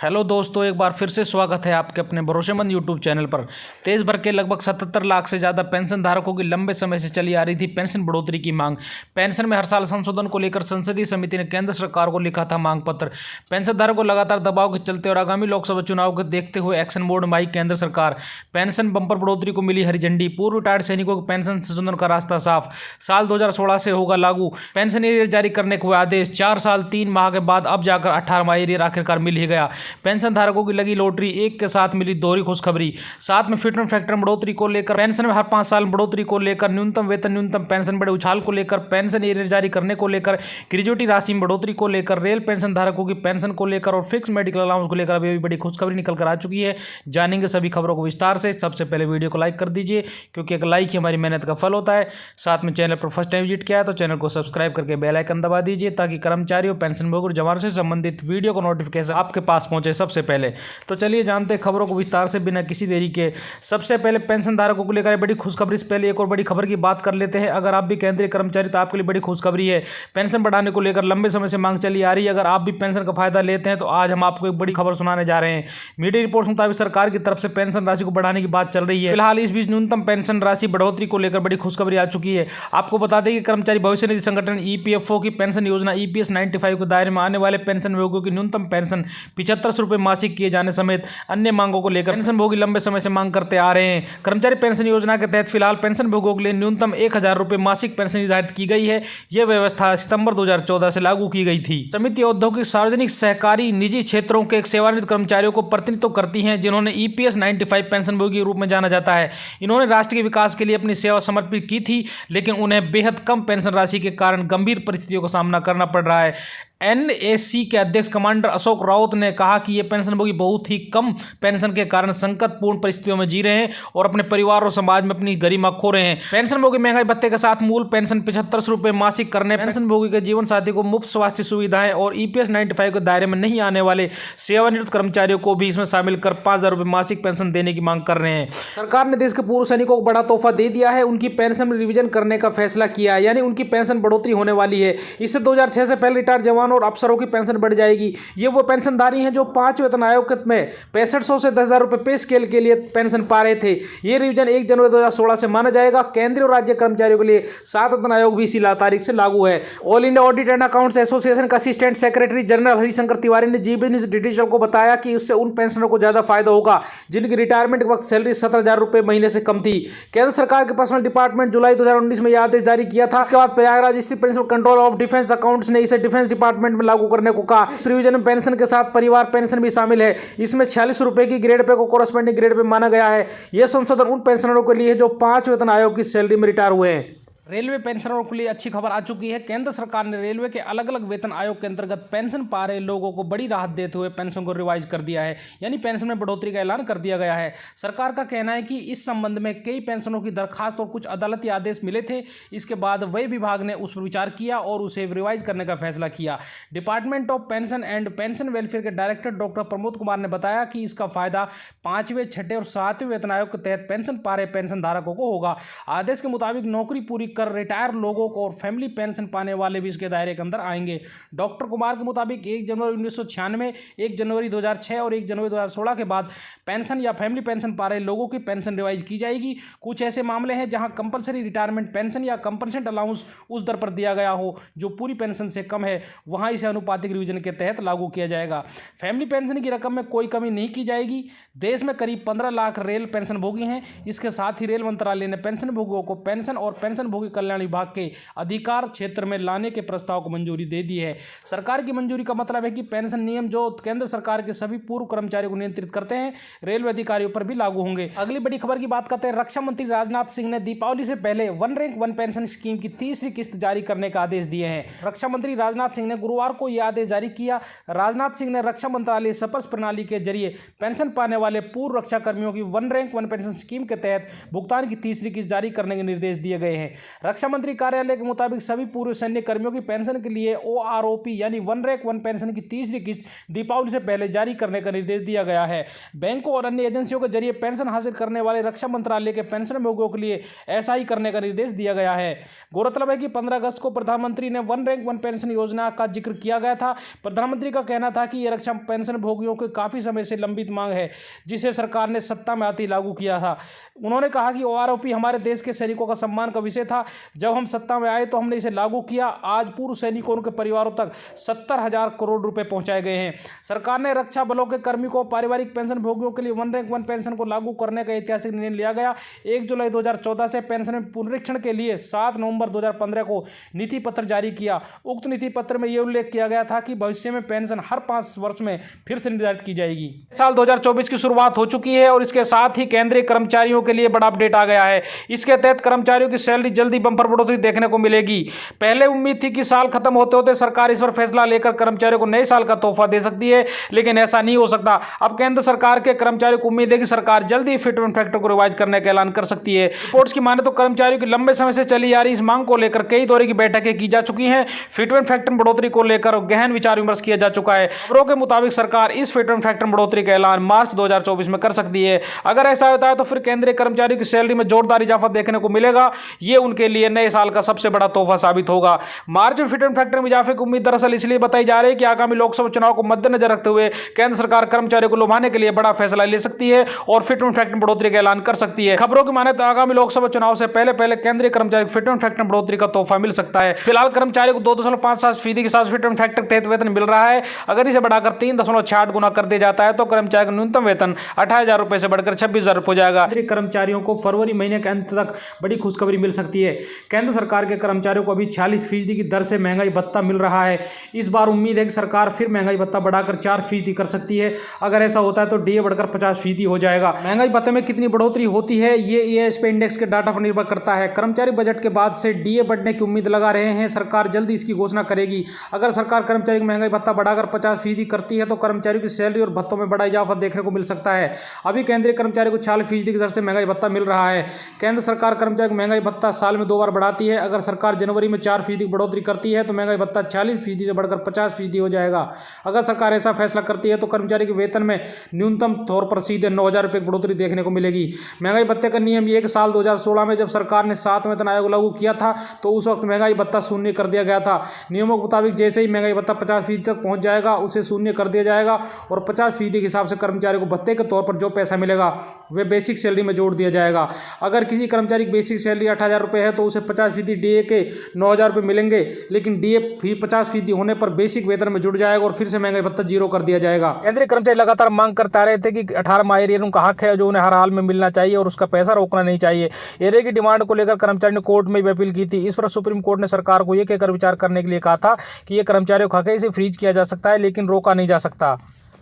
Hello दोस्तों, एक बार फिर से स्वागत है आपके अपने भरोसेमंद यूट्यूब चैनल पर। देश भर के लगभग 77 लाख से ज़्यादा पेंशन धारकों की लंबे समय से चली आ रही थी पेंशन बढ़ोतरी की मांग। पेंशन में हर साल संशोधन को लेकर संसदीय समिति ने केंद्र सरकार को लिखा था मांग पत्र। पेंशन धारकों को लगातार दबाव के चलते और आगामी लोकसभा चुनाव को देखते हुए एक्शन मोड में आई केंद्र सरकार। पेंशन बंपर बढ़ोतरी को मिली हरी झंडी। पूर्व रिटायर्ड सैनिकों के पेंशन संशोधन का रास्ता साफ। साल 2016 से होगा लागू। पेंशन एरियर जारी करने को आदेश। 4 साल 3 माह के बाद अब जाकर 18वां एरियर आखिरकार मिल ही गया। पेंशन धारकों की लगी लॉटरी, एक के साथ मिली दोहरी खुशखबरी। साथ में फिटमेंट फैक्टर बढ़ोतरी को लेकर, पेंशन में हर 5 साल बढ़ोतरी को लेकर, न्यूनतम वेतन न्यूनतम पेंशन बड़े उछाल को लेकर, पेंशन एरियर जारी करने को लेकर, ग्रेजुएटी राशि में बढ़ोतरी को लेकर, रेल पेंशन धारकों की पेंशन को लेकर और फिक्स मेडिकल अलाउंस को लेकर अभी बड़ी खुशखबरी निकल कर आ चुकी है। जानेंगे सभी खबरों को विस्तार से। सबसे पहले वीडियो को लाइक कर दीजिए, क्योंकि एक लाइक ही हमारी मेहनत का फल होता है। साथ में चैनल पर फर्स्ट टाइम विजिट किया है तो चैनल को सब्सक्राइब करके बेल आइकन दबा दीजिए, ताकि कर्मचारियों, पेंशनभोगी और जवानों से संबंधित वीडियो को नोटिफिकेशन आपके पास पहुंचे सबसे पहले। तो चलिए जानते हैं खबरों को विस्तार से बिना किसी देरी के। सबसे पहले पेंशन धारकों को लेकर बड़ी खुशखबरी से पहले एक और बड़ी खबर की बात कर लेते हैं। अगर आप भी केंद्रीय कर्मचारी तो आपके लिए बड़ी खुशखबरी है। पेंशन बढ़ाने को लेकर लंबे समय से मांग चली आ रही है। अगर आप भी पेंशन का फायदा लेते हैं तो आज हम आपको एक बड़ी खबर सुनाने जा रहे हैं। मीडिया रिपोर्ट्स मुताबिक सरकार की तरफ से पेंशन राशि को बढ़ाने की बात चल रही है। फिलहाल इस बीच न्यूनतम पेंशन राशि बढ़ोतरी को लेकर बड़ी खुशखबरी आ चुकी है। आपको बता दें कि कर्मचारी भविष्य निधि संगठन ईपीएफओ की पेंशन योजना ईपीएस 95 के दायरे में आने वाले पेंशनभोगियों की न्यूनतम पेंशन 75 रुपये मासिक किए जाने समेत अन्य मांगों को लेकर पेंशनभोगी लंबे समय से मांग करते आ रहे हैं। कर्मचारी पेंशन योजना के तहत फिलहाल पेंशनभोगियों के लिए न्यूनतम 1000 रुपये मासिक पेंशन निर्धारित की गई है। यह व्यवस्था सितंबर 2014 से लागू की गई थी। समिति औद्योगिक, सार्वजनिक, सहकारी, निजी क्षेत्रों के सेवानिवृत्त कर्मचारियों को प्रतिनिधित्व करती है, जिन्होंने ईपीएस 95 पेंशनभोगी के रूप में जाना जाता है। इन्होंने राष्ट्र के विकास के लिए अपनी सेवा समर्पित की थी, लेकिन उन्हें बेहद कम पेंशन राशि के कारण गंभीर परिस्थितियों का सामना करना पड़ रहा है। एनएससी के अध्यक्ष कमांडर अशोक राउत ने कहा कि ये पेंशनभोगी बहुत ही कम पेंशन के कारण संकटपूर्ण परिस्थितियों में जी रहे हैं और अपने परिवार और समाज में अपनी गरिमा खो रहे हैं। पेंशनभोगी महंगाई भत्ते के साथ मूल पेंशन 75 रुपये मासिक करने, पेंशनभोगी के जीवन साथी को मुफ्त स्वास्थ्य सुविधाएं और ईपीएस 95 के दायरे में नहीं आने वाले सेवानिवृत्त कर्मचारियों को भी इसमें शामिल कर 5000 रुपये मासिक पेंशन देने की मांग कर रहे हैं। सरकार ने देश के पूर्व सैनिकों को बड़ा तोहफा दे दिया है। उनकी पेंशन में रिवीजन करने का फैसला किया है, यानी उनकी पेंशन बढ़ोतरी होने वाली है। इससे 2006 से पहले रिटायर्ड जवान और अफसरों की पेंशन बढ़ जाएगी। ये वो पेंशनधारी हैं जो 5 वेतन आयोग में 6500 से 10,000 रुपए पे स्केल के लिए पेंशन पा रहे थे। ये रिवीजन 1 जनवरी 2016 से माना जाएगा। केंद्रीय और राज्य कर्मचारियों के लिए 7 वेतन आयोग भी इसी तारीख से लागू है। All India audit and accounts association का assistant secretary general Harishankar Tiwari ने जी बिजनेस डिजिटल को बताया कि उससे उन पेंशनरों को ज्यादा फायदा होगा जिनकी रिटायरमेंट के वक्त सैलरी 17,000 रुपए महीने से कम थी। केंद्र सरकार के पर्सनल डिपार्टमेंट जुलाई 2019 में यह आदेश जारी किया था। इसके बाद प्रयागराज स्थित principal control of defence accounts ने इसे डिफेंस डिपार्टमेंट में लागू करने को कहा। इस रिवीजन में पेंशन के साथ परिवार पेंशन भी शामिल है। इसमें 46 रुपए की ग्रेड पे को कोरस्पोंडिंग ग्रेड पे माना गया है। यह संशोधन उन पेंशनरों के लिए है जो 5 वेतन आयोग की सैलरी में रिटायर हुए हैं। रेलवे पेंशनरों के लिए अच्छी खबर आ चुकी है। केंद्र सरकार ने रेलवे के अलग अलग वेतन आयोग के अंतर्गत पेंशन पा रहे लोगों को बड़ी राहत देते हुए पेंशन को रिवाइज कर दिया है, यानी पेंशन में बढ़ोतरी का ऐलान कर दिया गया है। सरकार का कहना है कि इस संबंध में कई पेंशनों की दरखास्त और कुछ अदालती आदेश मिले थे। इसके बाद वही विभाग ने उस पर विचार किया और उसे रिवाइज करने का फैसला किया। Department of pension and pension welfare के डायरेक्टर डॉक्टर प्रमोद कुमार ने बताया कि इसका फायदा 5वें, 6ठे और 7वें वेतन आयोग के तहत पेंशन पा रहे पेंशन धारकों को होगा। आदेश के मुताबिक नौकरी पूरी कर रिटायर लोगों को और फैमिली पेंशन पाने वाले भी इसके दायरे के अंदर आएंगे। डॉक्टर कुमार के मुताबिक 1 जनवरी 1996, 1 जनवरी 2006 और 1 जनवरी 2016 के बाद पेंशन या फैमिली पेंशन पा रहे लोगों की पेंशन रिवाइज की जाएगी। कुछ ऐसे मामले हैं जहां कंपलसरी रिटायरमेंट पेंशन या कंपनसेट अलाउंस उस दर पर दिया गया हो जो पूरी पेंशन से कम है, वहां इसे अनुपातिक रिवीजन के तहत लागू किया जाएगा। फैमिली पेंशन की रकम में कोई कमी नहीं की जाएगी। देश में करीब 15 लाख रेल पेंशन भोगी हैं। इसके साथ ही रेल मंत्रालय ने पेंशन भोगियों को पेंशन और पेंशन भोगी कल्याण विभाग के अधिकार क्षेत्र में लाने के प्रस्ताव को मंजूरी दे दी है। सरकार की मंजूरी का मतलब है कि पेंशन नियम जो केंद्र सरकार के सभी पूर्व कर्मचारियों को नियंत्रित करते हैं, रेलवे अधिकारियों पर भी लागू होंगे। अगली बड़ी खबर की बात करते हैं। रक्षा मंत्री राजनाथ सिंह ने दीपावली से पहले 1 रैंक 1 पेंशन स्कीम की 3री किस्त जारी करने का आदेश दिए हैं। रक्षा मंत्री राजनाथ सिंह ने गुरुवार को यह आदेश जारी किया। राजनाथ सिंह ने रक्षा मंत्रालय सपर्श प्रणाली के जरिए पेंशन पाने वाले पूर्व रक्षा कर्मियों की 1 रैंक 1 पेंशन स्कीम के तहत भुगतान की 3री किस्त जारी करने के निर्देश दिए गए हैं। रक्षा मंत्री कार्यालय के मुताबिक सभी पूर्व सैन्य कर्मियों की पेंशन के लिए OROP यानी वन रैंक वन पेंशन की तीसरी किस्त दीपावली से पहले जारी करने का निर्देश दिया गया है। बैंकों और अन्य एजेंसियों के जरिए पेंशन हासिल करने वाले रक्षा मंत्रालय के पेंशनभोगियों के लिए ऐसा ही करने का निर्देश दिया गया है। गौरतलब है कि 15 अगस्त को प्रधानमंत्री ने वन रैंक वन पेंशन योजना का जिक्र किया गया था। प्रधानमंत्री का कहना था कि यह रक्षा पेंशन भोगियों की काफी समय से लंबित मांग है, जिसे सरकार ने सत्ता में आते ही लागू किया था। उन्होंने कहा कि OROP हमारे देश के सैनिकों का सम्मान का विषय था। जब हम सत्ता में आए तो हमने इसे लागू किया। आज पूर्व सैनिकों और उनके परिवारों तक 70,000 करोड़ रुपए पहुंचाए गए हैं। सरकार ने रक्षा बलों के कार्मिकों पारिवारिक पेंशन भोगियों के लिए वन रैंक वन पेंशन को लागू करने का ऐतिहासिक निर्णय लिया गया। 1 जुलाई 2014 से पेंशन में पुनरीक्षण के लिए 7 नवंबर 2015 को नीति पत्र जारी किया। उक्त नीति पत्र में यह उल्लेख किया गया था कि भविष्य में पेंशन हर 5 वर्ष में फिर से निर्धारित की जाएगी। साल 2024 की शुरुआत हो चुकी है और इसके साथ ही केंद्रीय कर्मचारियों के लिए बड़ा अपडेट आ गया है। इसके तहत कर्मचारियों की सैलरी जल्दी बंपर बढ़ोतरी देखने को मिलेगी। पहले उम्मीद थी कि साल खत्म होते होते सरकार इस पर फैसला लेकर कर्मचारियों को नए साल का तोहफा दे सकती है, लेकिन ऐसा नहीं हो सकता। अब केंद्र सरकार के कर्मचारियों को उम्मीद है कि सरकार जल्दी फिटमेंट फैक्टर को रिवाइज करने का ऐलान कर सकती है। रिपोर्ट्स की माने तो कर्मचारियों की लंबे समय से चली आ रही इस मांग को लेकर कई दौरे की बैठकें की जा चुकी हैं। फिटमेंट फैक्टर बढ़ोतरी को लेकर गहन विचार विमर्श किया जा चुका है। खबरों के मुताबिक सरकार इस फिटमेंट फैक्टर बढ़ोतरी का ऐलान मार्च 2024 में कर सकती है। अगर ऐसा होता है तो फिर केंद्रीय कर्मचारियों की सैलरी में जोरदार इजाफा देखने को मिलेगा। ये उनके लिए नए साल का सबसे बड़ा तोहफा साबित होगा। मार्च में फिटमेंट फैक्टर में इजाफे की उम्मीद दरअसल इसलिए बताई जा रही है कि आगामी लोकसभा चुनाव को मद्देनजर रखते हुए केंद्र सरकार कर्मचारियों को लुभाने के लिए बड़ा फैसला ले सकती है और फिटमेंट फैक्टर बढ़ोतरी का ऐलान कर सकती है। खबरों की माने तो आगामी लोकसभा चुनाव से पहले केंद्रीय कर्मचारी फिटमेंट फैक्टर बढ़ोतरी का तोहफा मिल सकता है। फिलहाल कर्मचारियों को 2.57% के साथ फिटमेंट फैक्टर के तहत वेतन मिल रहा है। अगर इसे बढ़ाकर 3.68 गुना कर दिया जाता है तो कर्मचारी का न्यूनतम वेतन 18,000 रुपए से बढ़कर 26,000 रुपए हो जाएगा। कर्मचारियों को फरवरी महीने के अंत तक बड़ी खुशखबरी मिल सकती है। केंद्र सरकार के कर्मचारियों को अभी 46% की दर से महंगाई भत्ता मिल रहा है। इस बार उम्मीद है कि सरकार फिर महंगाई भत्ता बढ़ाकर 4% कर सकती है। अगर ऐसा होता है तो डीए बढ़कर 50% हो जाएगा। महंगाई भत्ते में कितनी बढ़ोतरी होती है ये ASP इंडेक्स के डाटा पर निर्भर करता है। कर्मचारी बजट के बाद से डीए बढ़ने की उम्मीद लगा रहे हैं। सरकार जल्दी इसकी घोषणा करेगी। अगर सरकार कर्मचारी की महंगाई भत्ता बढ़ाकर 50% करती है तो कर्मचारियों की सैलरी और भत्तों में बड़ा इजाफा देखने को मिल सकता है। अभी केंद्रीय कर्मचारी को 40% की दर से महंगाई भत्ता मिल रहा है। केंद्र सरकार कर्मचारी को महंगाई भत्ता साल में 2 बार बढ़ाती है। अगर सरकार जनवरी में 4% की बढ़ोतरी करती है तो महंगाई भत्ता 40% से बढ़कर 50% हो जाएगा। अगर सरकार ऐसा फैसला करती है तो कर्मचारी के वेतन में न्यूनतम तौर पर सीधे 9,000 रुपये की बढ़ोतरी देखने को मिलेगी। महंगाई भत्ते का नियम ये कि साल 2016 में जब सरकार ने 7वें वेतन आयोग लागू किया था तो उस वक्त महंगाई भत्ता शून्य कर दिया गया था। नियमों के मुताबिक जैसे ही महंगाई भत्ता 50% तक पहुंच जाएगा उसे शून्य कर दिया जाएगा और 50% के हिसाब से कर्मचारी को भत्ते के तौर पर जो पैसा मिलेगा वह बेसिक सैलरी में जोड़ दिया जाएगा। अगर किसी कर्मचारी की बेसिक सैलरी 8,000 रुपये है तो उसे 50% डीए के 9,000 रुपये मिलेंगे, लेकिन डीए 50% होने पर बेसिक वेतन में जुड़ जाएगा और फिर से महंगाई भत्ता 0 कर दिया जाएगा। केंद्रीय कर्मचारी लगातार मांग करते आ रहे थे कि 18 माह एरियर उनका हक है जो उन्हें हर हाल में मिलना चाहिए और उसका पैसा रोकना नहीं चाहिए। एरियर की डिमांड को लेकर कर्मचारी ने कोर्ट में भी अपील की थी। इस पर सुप्रीम कोर्ट ने सरकार को यह कहकर विचार करने के लिए कहा था कि यह कर्मचारियों का हक है, इसे फ्रीज किया जा सकता है लेकिन रोका नहीं जा सकता।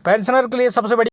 पेंशनर के लिए सबसे बड़ी